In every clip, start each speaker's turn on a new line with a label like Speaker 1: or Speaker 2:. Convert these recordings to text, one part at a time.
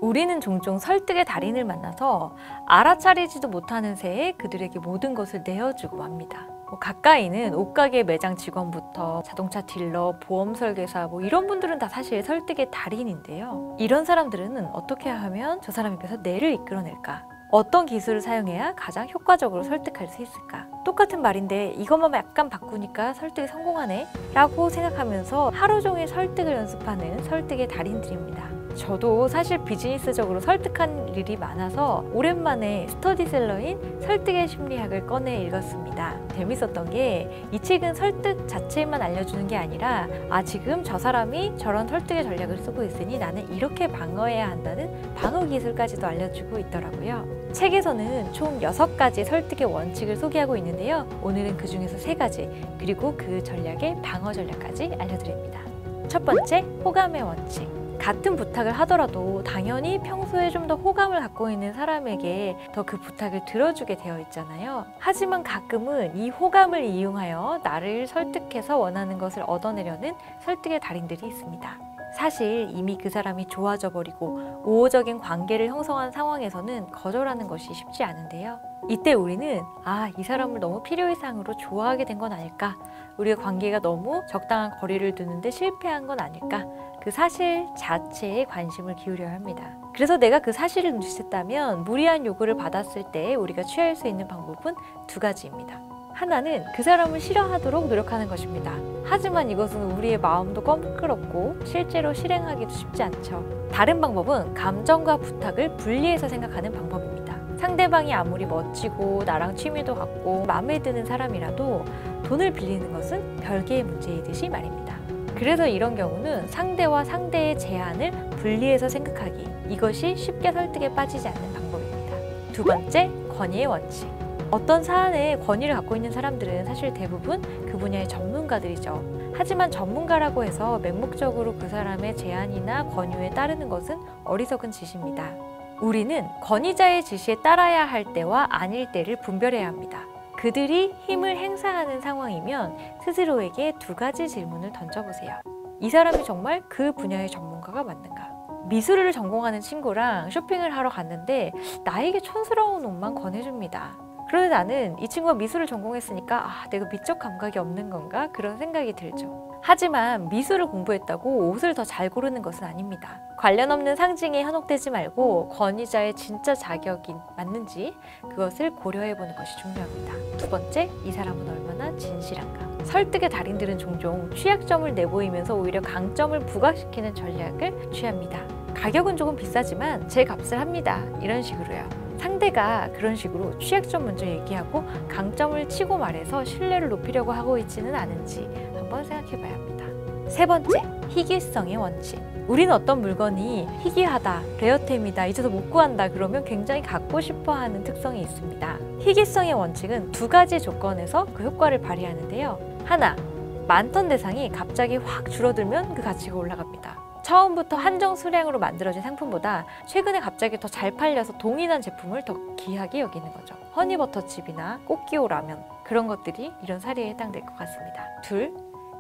Speaker 1: 우리는 종종 설득의 달인을 만나서 알아차리지도 못하는 새에 그들에게 모든 것을 내어주고 맙니다. 가까이는 옷가게 매장 직원부터 자동차 딜러, 보험 설계사 이런 분들은 다 사실 설득의 달인인데요. 이런 사람들은 어떻게 하면 저 사람 입에서 내를 이끌어낼까? 어떤 기술을 사용해야 가장 효과적으로 설득할 수 있을까? 똑같은 말인데 이것만 약간 바꾸니까 설득이 성공하네? 라고 생각하면서 하루 종일 설득을 연습하는 설득의 달인들입니다. 저도 사실 비즈니스적으로 설득한 일이 많아서 오랜만에 스터디셀러인 설득의 심리학을 꺼내 읽었습니다. 재밌었던 게 이 책은 설득 자체만 알려주는 게 아니라 지금 저 사람이 저런 설득의 전략을 쓰고 있으니 나는 이렇게 방어해야 한다는 방어 기술까지도 알려주고 있더라고요. 책에서는 총 6가지 설득의 원칙을 소개하고 있는데요. 오늘은 그 중에서 3가지 그리고 그 전략의 방어 전략까지 알려드립니다. 첫 번째, 호감의 원칙. 같은 부탁을 하더라도 당연히 평소에 좀 더 호감을 갖고 있는 사람에게 더 그 부탁을 들어주게 되어 있잖아요. 하지만 가끔은 이 호감을 이용하여 나를 설득해서 원하는 것을 얻어내려는 설득의 달인들이 있습니다. 사실 이미 그 사람이 좋아져 버리고 우호적인 관계를 형성한 상황에서는 거절하는 것이 쉽지 않은데요. 이때 우리는 이 사람을 너무 필요 이상으로 좋아하게 된 건 아닐까? 우리가 관계가 너무 적당한 거리를 두는데 실패한 건 아닐까? 그 사실 자체에 관심을 기울여야 합니다. 그래서 내가 그 사실을 눈치챘다면 무리한 요구를 받았을 때 우리가 취할 수 있는 방법은 2가지입니다. 하나는 그 사람을 싫어하도록 노력하는 것입니다. 하지만 이것은 우리의 마음도 껄끄럽고 실제로 실행하기도 쉽지 않죠. 다른 방법은 감정과 부탁을 분리해서 생각하는 방법입니다. 상대방이 아무리 멋지고 나랑 취미도 같고 마음에 드는 사람이라도 돈을 빌리는 것은 별개의 문제이듯이 말입니다. 그래서 이런 경우는 상대와 상대의 제한을 분리해서 생각하기, 이것이 쉽게 설득에 빠지지 않는 방법입니다. 2번째, 권위의 원칙. 어떤 사안에 권위를 갖고 있는 사람들은 사실 대부분 그 분야의 전문가들이죠. 하지만 전문가라고 해서 맹목적으로 그 사람의 제안이나 권유에 따르는 것은 어리석은 짓입니다. 우리는 권위자의 지시에 따라야 할 때와 아닐 때를 분별해야 합니다. 그들이 힘을 행사하는 상황이면 스스로에게 2가지 질문을 던져보세요. 이 사람이 정말 그 분야의 전문가가 맞는가? 미술을 전공하는 친구랑 쇼핑을 하러 갔는데 나에게 촌스러운 옷만 권해줍니다. 그런데 나는 이 친구가 미술을 전공했으니까 내가 미적 감각이 없는 건가? 그런 생각이 들죠. 하지만 미술을 공부했다고 옷을 더 잘 고르는 것은 아닙니다. 관련 없는 상징에 현혹되지 말고 권위자의 진짜 자격이 맞는지 그것을 고려해보는 것이 중요합니다. 2번째, 이 사람은 얼마나 진실한가. 설득의 달인들은 종종 취약점을 내보이면서 오히려 강점을 부각시키는 전략을 취합니다. 가격은 조금 비싸지만 제 값을 합니다. 이런 식으로요. 상대가 그런 식으로 취약점 먼저 얘기하고 강점을 치고 말해서 신뢰를 높이려고 하고 있지는 않은지 한번 생각해 봐야 합니다. 3번째, 희귀성의 원칙. 우리는 어떤 물건이 희귀하다, 레어템이다, 이제도 못 구한다 그러면 굉장히 갖고 싶어 하는 특성이 있습니다. 희귀성의 원칙은 2가지 조건에서 그 효과를 발휘하는데요. 하나, 많던 대상이 갑자기 확 줄어들면 그 가치가 올라갑니다. 처음부터 한정 수량으로 만들어진 상품보다 최근에 갑자기 더 잘 팔려서 동일한 제품을 더 귀하게 여기는 거죠. 허니버터칩이나 꽃기호 라면, 그런 것들이 이런 사례에 해당될 것 같습니다. 2,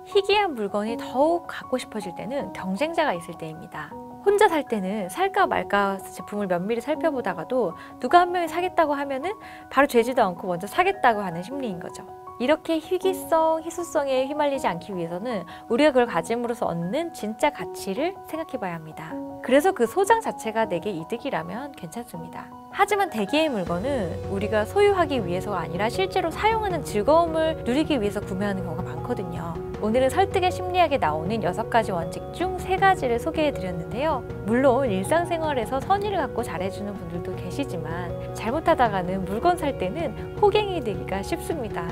Speaker 1: 희귀한 물건이 더욱 갖고 싶어질 때는 경쟁자가 있을 때입니다. 혼자 살 때는 살까 말까 제품을 면밀히 살펴보다가도 누가 한 명이 사겠다고 하면은 바로 죄지도 않고 먼저 사겠다고 하는 심리인 거죠. 이렇게 희귀성, 희소성에 휘말리지 않기 위해서는 우리가 그걸 가짐으로써 얻는 진짜 가치를 생각해 봐야 합니다. 그래서 그 소장 자체가 내게 이득이라면 괜찮습니다. 하지만 대개의 물건은 우리가 소유하기 위해서가 아니라 실제로 사용하는 즐거움을 누리기 위해서 구매하는 경우가 많거든요. 오늘은 설득의 심리학에 나오는 6가지 원칙 중 3가지를 소개해 드렸는데요. 물론 일상생활에서 선의를 갖고 잘해주는 분들도 계시지만 잘못하다가는 물건 살 때는 호갱이 되기가 쉽습니다.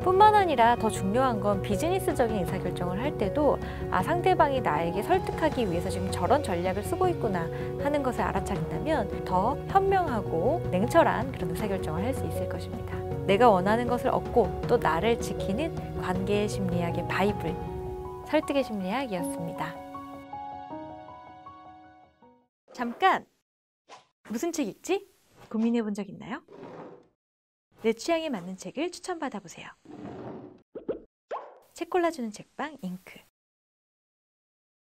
Speaker 1: 뿐만 아니라 더 중요한 건 비즈니스적인 의사결정을 할 때도 상대방이 나에게 설득하기 위해서 지금 저런 전략을 쓰고 있구나 하는 것을 알아차린다면 더 현명하고 냉철한 그런 의사결정을 할 수 있을 것입니다. 내가 원하는 것을 얻고 또 나를 지키는 관계의 심리학의 바이블, 설득의 심리학이었습니다. 잠깐! 무슨 책 읽지? 고민해 본 적 있나요? 내 취향에 맞는 책을 추천받아 보세요. 책 골라주는 책방 잉크.